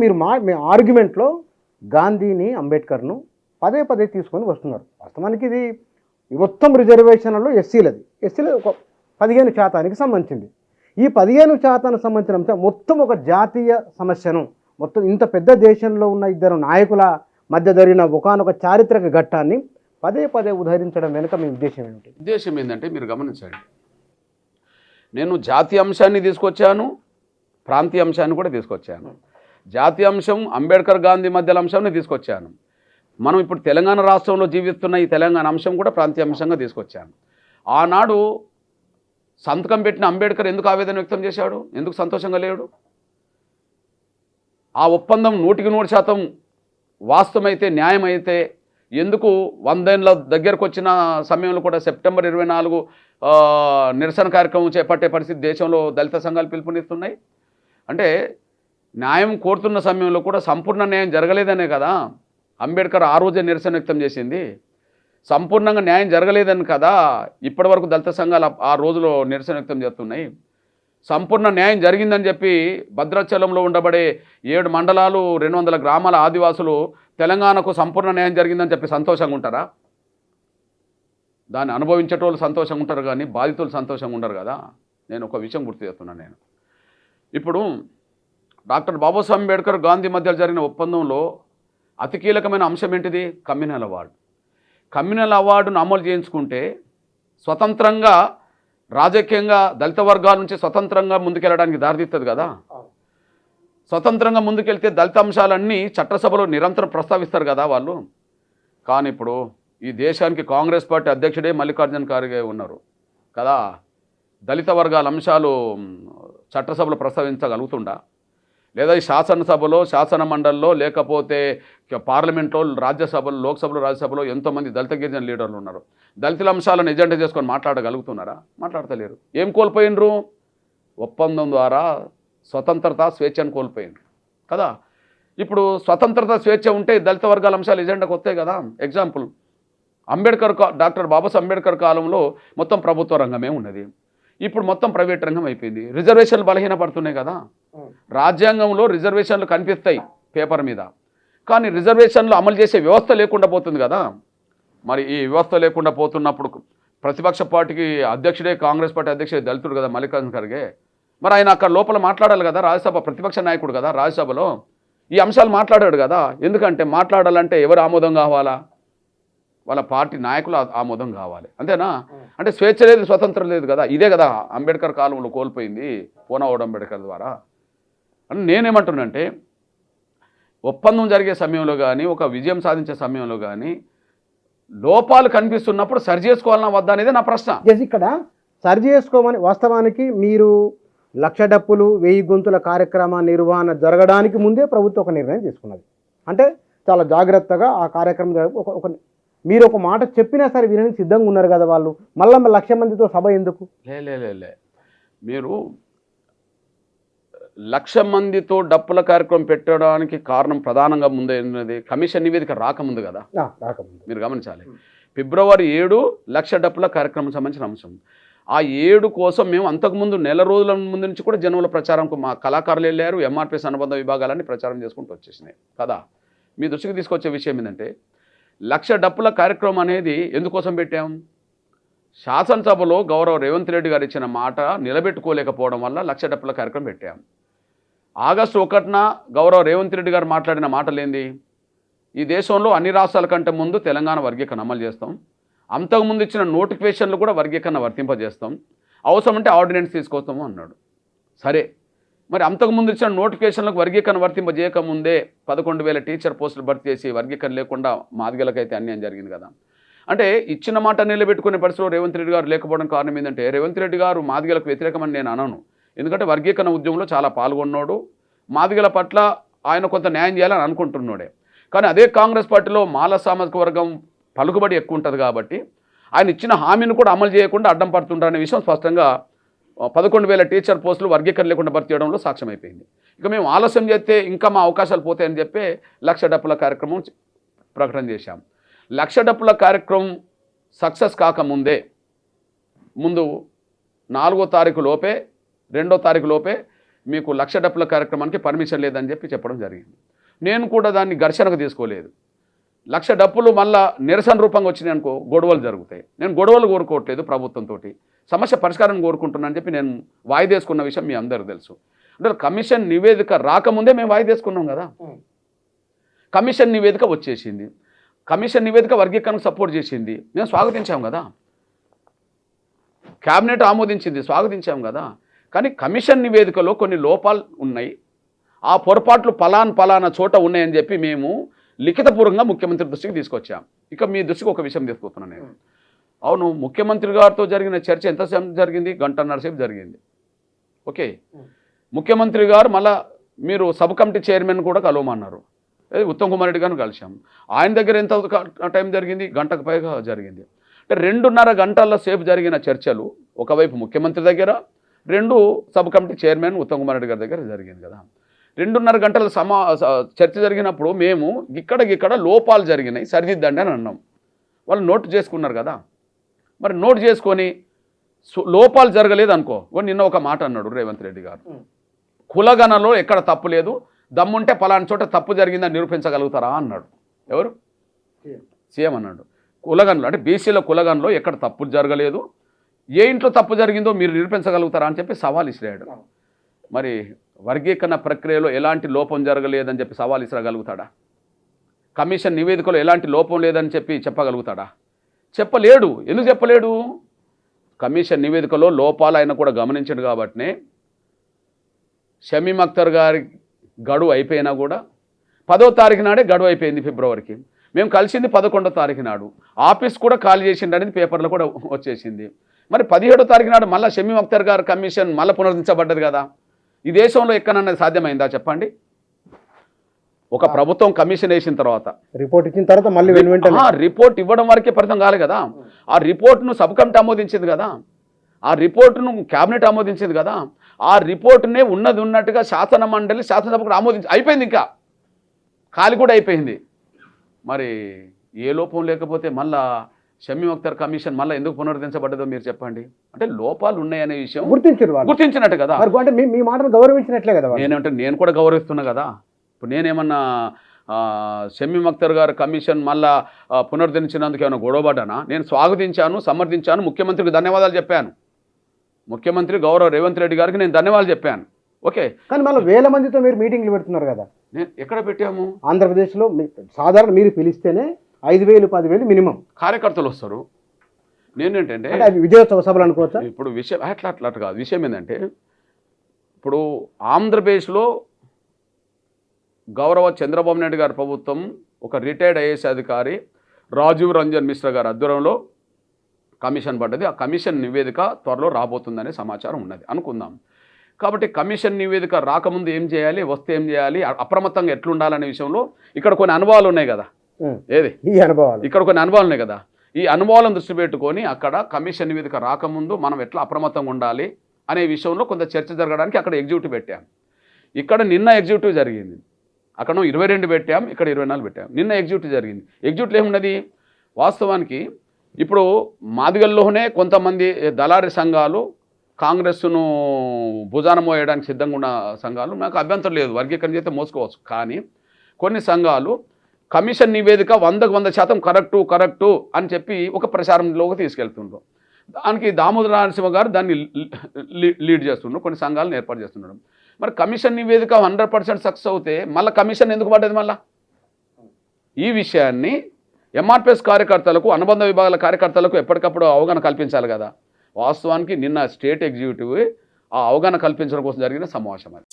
మీరు మీ ఆర్గ్యుమెంట్లో గాంధీని అంబేద్కర్ను పదే పదే తీసుకొని వస్తున్నారు. వాస్తవానికి ఇది మొత్తం రిజర్వేషన్లలో ఎస్సీలు ఒక 15% సంబంధించింది. ఈ 15% సంబంధించిన అంశం మొత్తం ఒక జాతీయ సమస్యను, మొత్తం ఇంత పెద్ద దేశంలో ఉన్న ఇద్దరు నాయకుల మధ్య జరిగిన ఒకానొక చారిత్రక ఘట్టాన్ని పదే పదే ఉదహరించడం వెనుక మీ ఉద్దేశం ఏమిటి? ఉద్దేశం ఏంటంటే మీరు గమనించండి, నేను జాతీయ అంశాన్ని తీసుకొచ్చాను, ప్రాంతీయ అంశాన్ని కూడా తీసుకొచ్చాను. జాతీయ అంశం అంబేద్కర్ గాంధీ మధ్యల అంశాన్ని తీసుకొచ్చాను. మనం ఇప్పుడు తెలంగాణ రాష్ట్రంలో జీవిస్తున్న ఈ తెలంగాణ అంశం కూడా ప్రాంతీయ అంశంగా తీసుకొచ్చాను. ఆనాడు సంతకం పెట్టిన అంబేద్కర్ ఎందుకు ఆవేదన వ్యక్తం చేశాడు? ఎందుకు సంతోషంగా లేడు? ఆ ఒప్పందం 100% వాస్తవమైతే, న్యాయమైతే ఎందుకు 100 ఏళ్ళ దగ్గరకు వచ్చిన సమయంలో కూడా సెప్టెంబర్ 24 నిరసన కార్యక్రమం చేపట్టే పరిస్థితి దేశంలో దళిత సంఘాలు పిలుపునిస్తున్నాయి? అంటే న్యాయం కోరుతున్న సమయంలో కూడా సంపూర్ణ న్యాయం జరగలేదనే కదా అంబేద్కర్ ఆ రోజే నిరసన వ్యక్తం చేసింది. సంపూర్ణంగా న్యాయం జరగలేదని కదా ఇప్పటివరకు దళిత సంఘాలు ఆ రోజులో నిరసన వ్యక్తం చేస్తున్నాయి. సంపూర్ణ న్యాయం జరిగిందని చెప్పి భద్రాచలంలో ఉండబడే 7 మండలాలు 200 గ్రామాల ఆదివాసులు తెలంగాణకు సంపూర్ణ న్యాయం జరిగిందని చెప్పి సంతోషంగా ఉంటారా? దాన్ని అనుభవించేటోళ్ళు సంతోషంగా ఉంటారు కానీ బాధితులు సంతోషంగా ఉండరు కదా. నేను ఒక విషయం గుర్తు చేస్తున్నాను. ఇప్పుడు డాక్టర్ బాబాసాహెబ్ అంబేద్కర్ గాంధీ మధ్య జరిగిన ఒప్పందంలో అతి కీలకమైన అంశం ఏంటిది? Communal award. కమ్యూనల్ అవార్డును అమలు చేయించుకుంటే స్వతంత్రంగా రాజకీయంగా దళిత వర్గాల నుంచి స్వతంత్రంగా ముందుకెళ్ళడానికి దారితీస్తుంది కదా. స్వతంత్రంగా ముందుకెళ్తే దళిత అంశాలన్నీ చట్టసభలో నిరంతరం ప్రస్తావిస్తారు కదా వాళ్ళు. కానీ ఇప్పుడు ఈ దేశానికి కాంగ్రెస్ పార్టీ అధ్యక్షుడే మల్లికార్జున ఖార్గే ఉన్నారు కదా. దళిత వర్గాల అంశాలు చట్టసభలో ప్రస్తావించగలుగుతుండా? లేదా ఈ శాసనసభలో, శాసన మండలిలో, లేకపోతే పార్లమెంట్లో, రాజ్యసభలో, లోక్సభలో, రాజ్యసభలో ఎంతోమంది దళిత గిరిజన లీడర్లు ఉన్నారు. దళితుల అంశాలను ఎజెండా చేసుకొని మాట్లాడగలుగుతున్నారా? మాట్లాడతలేరు. ఏం కోల్పోయినరు? ఒప్పందం ద్వారా స్వతంత్రత, స్వేచ్ఛను కోల్పోయినరు కదా. ఇప్పుడు స్వతంత్రత, స్వేచ్ఛ ఉంటే దళిత వర్గాల అంశాలు ఎజెండాకు వస్తాయి కదా. ఎగ్జాంపుల్, డాక్టర్ బాబాసాహెబ్ అంబేద్కర్ కాలంలో మొత్తం ప్రభుత్వ రంగమే ఉన్నది. ఇప్పుడు మొత్తం ప్రైవేట్ రంగం అయిపోయింది. రిజర్వేషన్లు బలహీనపడుతున్నాయి కదా. రాజ్యాంగంలో రిజర్వేషన్లు కనిపిస్తాయి పేపర్ మీద, కానీ రిజర్వేషన్లు అమలు చేసే వ్యవస్థ లేకుండా పోతుంది కదా. మరి ఈ వ్యవస్థ లేకుండా పోతున్నప్పుడు ప్రతిపక్ష పార్టీకి అధ్యక్షుడే, కాంగ్రెస్ పార్టీ అధ్యక్షుడే దళితుడు కదా మల్లికార్జున ఖర్గే. మరి ఆయన అక్కడ లోపల మాట్లాడాలి కదా, రాజ్యసభ ప్రతిపక్ష నాయకుడు కదా, రాజ్యసభలో ఈ అంశాలు మాట్లాడాడు కదా. ఎందుకంటే మాట్లాడాలంటే ఎవరు ఆమోదం కావాలా? వాళ్ళ పార్టీ నాయకులు ఆమోదం కావాలి, అంతేనా? అంటే స్వేచ్ఛ లేదు, స్వతంత్రం లేదు కదా. ఇదే కదా అంబేద్కర్ కాలంలో కోల్పోయింది పూనావాడు అంబేద్కర్ ద్వారా. అని నేనేమంటున్నానంటే, ఒప్పందం జరిగే సమయంలో కానీ, ఒక విజయం సాధించే సమయంలో కానీ లోపాలు కనిపిస్తున్నప్పుడు సరి చేసుకోవాలన్నా వద్దా అనేది నా ప్రశ్న. ఇక్కడ సరి చేసుకోమని, వాస్తవానికి మీరు 1,00,000 డప్పులు 1000 గొంతుల కార్యక్రమ నిర్వహణ జరగడానికి ముందే ప్రభుత్వం ఒక నిర్ణయం తీసుకున్నది. అంటే చాలా జాగ్రత్తగా ఆ కార్యక్రమం మీరు ఒక మాట చెప్పినా సరే వినడానికి సిద్ధంగా ఉన్నారు కదా వాళ్ళు. మళ్ళీ 1,00,000 మందితో సభ ఎందుకు? లే మీరు 1,00,000 మందితో డప్పుల కార్యక్రమం పెట్టడానికి కారణం ప్రధానంగా ముందే ఉన్నది కమిషన్ నివేదిక రాకముందు కదా. మీరు గమనించాలి. ఫిబ్రవరి 7 1,00,000 డప్పుల కార్యక్రమం సంబంధించిన అంశం. ఆ 7 కోసం మేము అంతకుముందు నెల రోజుల ముందు నుంచి కూడా జనంలో ప్రచారంకు మా కళాకారులు వెళ్ళారు. ఎంఆర్పిఎస్ అనుబంధ విభాగాలన్నీ ప్రచారం చేసుకుంటూ వచ్చేసినాయి కదా. మీ దృష్టికి తీసుకొచ్చే విషయం ఏంటంటే, 1,00,000 డప్పుల కార్యక్రమం అనేది ఎందుకోసం పెట్టాం? శాసనసభలో గౌరవ రేవంత్ రెడ్డి గారు ఇచ్చిన మాట నిలబెట్టుకోలేకపోవడం వల్ల 1,00,000 డప్పుల కార్యక్రమం పెట్టాం. ఆగస్టు 1న గౌరవ రేవంత్ రెడ్డి గారు మాట్లాడిన మాటలేంది? ఈ దేశంలో అన్ని రాష్ట్రాల కంటే ముందు తెలంగాణ వర్గీకరణ అమలు చేస్తాం, అంతకుముందు ఇచ్చిన నోటిఫికేషన్లు కూడా వర్గీకరణ వర్తింపజేస్తాం, అవసరమంటే ఆర్డినెన్స్ తీసుకొస్తాము అన్నాడు. సరే, మరి అంతకుముందు ఇచ్చిన నోటిఫికేషన్లకు వర్గీకరణ వర్తింపజేయకముందే 11,000 టీచర్ పోస్టులు భర్తీ చేసి వర్గీకరణ లేకుండా మాదిగలకైతే అన్యాయం జరిగింది కదా. అంటే ఇచ్చిన మాట నిలబెట్టుకునే పరిస్థితిలో రేవంత్ రెడ్డి గారు లేకపోవడం కారణం ఏంటంటే, రేవంత్ రెడ్డి గారు మాదిగలకు వ్యతిరేకమని నేను అనను. ఎందుకంటే వర్గీకరణ ఉద్యమంలో చాలా పాల్గొన్నాడు, మాదిగల పట్ల ఆయన కొంత న్యాయం చేయాలని అనుకుంటున్నాడే. కానీ అదే కాంగ్రెస్ పార్టీలో మాల సామాజిక వర్గం పలుకుబడి ఎక్కువ ఉంటుంది కాబట్టి ఆయన ఇచ్చిన హామీని కూడా అమలు చేయకుండా అడ్డం పడుతుంటారనే విషయం స్పష్టంగా 11,000 టీచర్ పోస్టులు వర్గీకరణ లేకుండా భర్తీ చేయడంలో సాక్ష్యమైపోయింది. ఇక మేము ఆలస్యం చేస్తే ఇంకా మా అవకాశాలు పోతాయని చెప్పి 1,00,000 డప్పుల కార్యక్రమం ప్రకటన చేశాం. 1,00,000 డప్పుల కార్యక్రమం సక్సెస్ కాకముందే ముందు 4వ తారీఖు లోపే 2వ తారీఖు లోపే మీకు లక్ష డప్పుల కార్యక్రమానికి పర్మిషన్ లేదని చెప్పి చెప్పడం జరిగింది. నేను కూడా దాన్ని ఘర్షణకు తీసుకోలేదు. లక్ష డప్పులు మళ్ళా నిరసన రూపంగా వచ్చినాయి అనుకో, గొడవలు జరుగుతాయి. నేను గొడవలు కోరుకోవట్లేదు, ప్రభుత్వంతో సమస్య పరిష్కారం కోరుకుంటున్నానని చెప్పి నేను వాయిదేసుకున్న విషయం మీ అందరూ తెలుసు. అంటే కమిషన్ నివేదిక రాకముందే మేము వాయిదేసుకున్నాం కదా. కమిషన్ నివేదిక వచ్చేసింది, కమిషన్ నివేదిక వర్గీకరణకు సపోర్ట్ చేసింది, మేము స్వాగతించాం కదా. క్యాబినెట్ ఆమోదించింది, స్వాగతించాం కదా. కానీ కమిషన్ నివేదికలో కొన్ని లోపాలు ఉన్నాయి, ఆ పొరపాట్లు పలానా చోట ఉన్నాయని చెప్పి మేము లిఖితపూర్వకంగా ముఖ్యమంత్రి దృష్టికి తీసుకొచ్చాం. ఇక మీ దృష్టికి ఒక విషయం తీసుకొస్తున్నాను నేను. అవును, ముఖ్యమంత్రి గారితో జరిగిన చర్చ ఎంతసేపు జరిగింది? గంటన్నర సేపు జరిగింది. ఓకే, ముఖ్యమంత్రి గారు మళ్ళా మీరు సబ్ కమిటీ చైర్మన్ కూడా కలవమన్నారు. ఉత్తమ్ కుమార్ రెడ్డి గారిని కలిసాం. ఆయన దగ్గర ఎంత టైం జరిగింది? గంటకు పైగా జరిగింది. అంటే 2.5 గంటల సేపు జరిగిన చర్చలు ఒకవైపు ముఖ్యమంత్రి దగ్గర, 2 sub committee chairman Uttam Kumar Reddy గారి దగ్గర జరిగింది కదా. 2.5 గంటల చర్చ జరిగినప్పుడు మేము ఇక్కడ లోపాలు జరిగినాయి, సరిదిద్దండి అని అన్నాం. వాళ్ళు నోట్ చేసుకున్నారు కదా. మరి నోట్ చేసుకొని లోపాలు జరగలేదు అనుకో. నిన్న ఒక మాట అన్నాడు రేవంత్ రెడ్డి గారు, కులగణలో ఎక్కడ తప్పు లేదు, దమ్ముంటే పలానా చోట తప్పు జరిగిందని నిరూపించగలుగుతారా అన్నాడు. ఎవరు? సీఎం అన్నాడు. కులగణలో అంటే బీసీల కులగణలో ఎక్కడ తప్పు జరగలేదు, ఏ ఇంట్లో తప్పు జరిగిందో మీరు నిరూపించగలుగుతారా అని చెప్పి సవాల్ ఇసిరాడు. మరి వర్గీకరణ ప్రక్రియలో ఎలాంటి లోపం జరగలేదని చెప్పి సవాల్ ఇసరగలుగుతాడా? కమిషన్ నివేదికలో ఎలాంటి లోపం లేదని చెప్పి చెప్పగలుగుతాడా? చెప్పలేడు. ఎందుకు చెప్పలేడు? కమిషన్ నివేదికలో లోపాలు ఆయన కూడా గమనించాడు కాబట్టినే షమీమ్ అఖ్తర్ గారి గడువు అయిపోయినా కూడా 10వ తారీఖు నాడే గడువు అయిపోయింది ఫిబ్రవరికి. మేము కలిసింది 11వ తారీఖు నాడు. ఆఫీస్ కూడా ఖాళీ చేసిండు అనేది పేపర్లో కూడా వచ్చేసింది. మరి 17వ తారీఖు నాడు మళ్ళీ షమీమ్ అఖ్తర్ గారు కమిషన్ మళ్ళీ పునరుద్ధరించబడ్డది కదా. ఈ దేశంలో ఎక్కడన్నా సాధ్యమైందా చెప్పండి? ఒక ప్రభుత్వం కమిషన్ వేసిన తర్వాత రిపోర్ట్ ఇచ్చిన తర్వాత మళ్ళీ రిపోర్ట్ ఇవ్వడం వరకే పరితం కాలే కదా. ఆ రిపోర్ట్ను సబ్ కమిటీ ఆమోదించింది కదా, ఆ రిపోర్టును క్యాబినెట్ ఆమోదించింది కదా. ఆ రిపోర్టునే ఉన్నట్టుగా శాసన మండలి శాసనసభకు అయిపోయింది, ఇంకా ఖాళీ కూడా అయిపోయింది. మరి ఏ లోపం లేకపోతే మళ్ళా షమీమ్ అఖ్తర్ కమిషన్ మళ్ళీ ఎందుకు పునరుద్ధరించబడ్డదో మీరు చెప్పండి. అంటే లోపాలు ఉన్నాయనే విషయం గుర్తించినట్టు కదా. అంటే మీ మాటను గౌరవించినట్లే కదా. నేను కూడా గౌరవిస్తున్నా కదా. ఇప్పుడు నేనేమన్నా షమీమ్ అఖ్తర్ గారు కమిషన్ మళ్ళా పునరుద్ధరించినందుకు ఏమైనా గొడవపడ్డానా? నేను స్వాగతించాను, సమర్థించాను, ముఖ్యమంత్రికి ధన్యవాదాలు చెప్పాను. ముఖ్యమంత్రి గౌరవ రేవంత్ రెడ్డి గారికి నేను ధన్యవాదాలు చెప్పాను. ఓకే, కానీ మళ్ళీ 1000 మందితో మీరు మీటింగ్లు పెడుతున్నారు కదా. నేను ఎక్కడ పెట్టాము? ఆంధ్రప్రదేశ్లో సాధారణ మీరు పిలిస్తేనే 5000, 10,000 మినిమం కార్యకర్తలు వస్తారు. నేనేంటంటే విజయోత్సవ సభలు అనుకోవచ్చా? ఇప్పుడు విషయం అట్లా కాదు. విషయం ఏంటంటే ఇప్పుడు ఆంధ్రప్రదేశ్లో గౌరవ చంద్రబాబు నాయుడు గారి ప్రభుత్వం ఒక రిటైర్డ్ ఐఏఎస్ అధికారి రాజీవ్ రంజన్ మిశ్రా గారి ఆధ్వర్యంలో కమిషన్ పడ్డది. ఆ కమిషన్ నివేదిక త్వరలో రాబోతుందనే సమాచారం ఉన్నది అనుకుందాం. కాబట్టి కమిషన్ నివేదిక రాకముందు ఏం చేయాలి, వస్తే ఏం చేయాలి, అప్రమత్తంగా ఎట్లుండాలనే విషయంలో ఇక్కడ కొన్ని అనుభవాలు ఉన్నాయి కదా. ఏది ఈ అనుభవాలు? ఇక్కడ కొన్ని అనుభవాలు ఉన్నాయి కదా. ఈ అనుభవాలను దృష్టి పెట్టుకొని అక్కడ కమిషన్ నివేదిక రాకముందు మనం ఎట్లా అప్రమత్తంగా ఉండాలి అనే విషయంలో కొంత చర్చ జరగడానికి అక్కడ ఎగ్జిక్యూటివ్ పెట్టాం. ఇక్కడ నిన్న ఎగ్జిక్యూటివ్ జరిగింది. అక్కడ 22 పెట్టాం, ఇక్కడ 24 పెట్టాం. నిన్న ఎగ్జిక్యూటివ్ జరిగింది. ఎగ్జిక్యూటివ్ ఏమున్నది? వాస్తవానికి ఇప్పుడు మాదిగల్లోనే కొంతమంది దళారీ సంఘాలు కాంగ్రెస్ను భుజాన మోయడానికి సిద్ధంగా ఉన్న సంఘాలు, నాకు అభ్యంతరం లేదు, వర్గీకరణ చేస్తే మోసుకోవచ్చు. కానీ కొన్ని సంఘాలు కమిషన్ నివేదిక 100% కరెక్టు అని చెప్పి ఒక ప్రచారంలోకి తీసుకెళ్తుండ్రు. దానికి దామోదర నరసింహ గారు దాన్ని లీడ్ చేస్తున్నారు, కొన్ని సంఘాలను ఏర్పాటు చేస్తున్నాడు. మరి కమిషన్ నివేదిక 100% సక్సెస్ అవుతే మళ్ళీ కమిషన్ ఎందుకు పడ్డది? మళ్ళీ ఈ విషయాన్ని ఎంఆర్పిఎస్ కార్యకర్తలకు, అనుబంధ విభాగాల కార్యకర్తలకు ఎప్పటికప్పుడు అవగాహన కల్పించాలి కదా. వాస్తవానికి నిన్న స్టేట్ ఎగ్జిక్యూటివ్ ఆ అవగాహన కల్పించడం కోసం జరిగిన సమావేశం అది.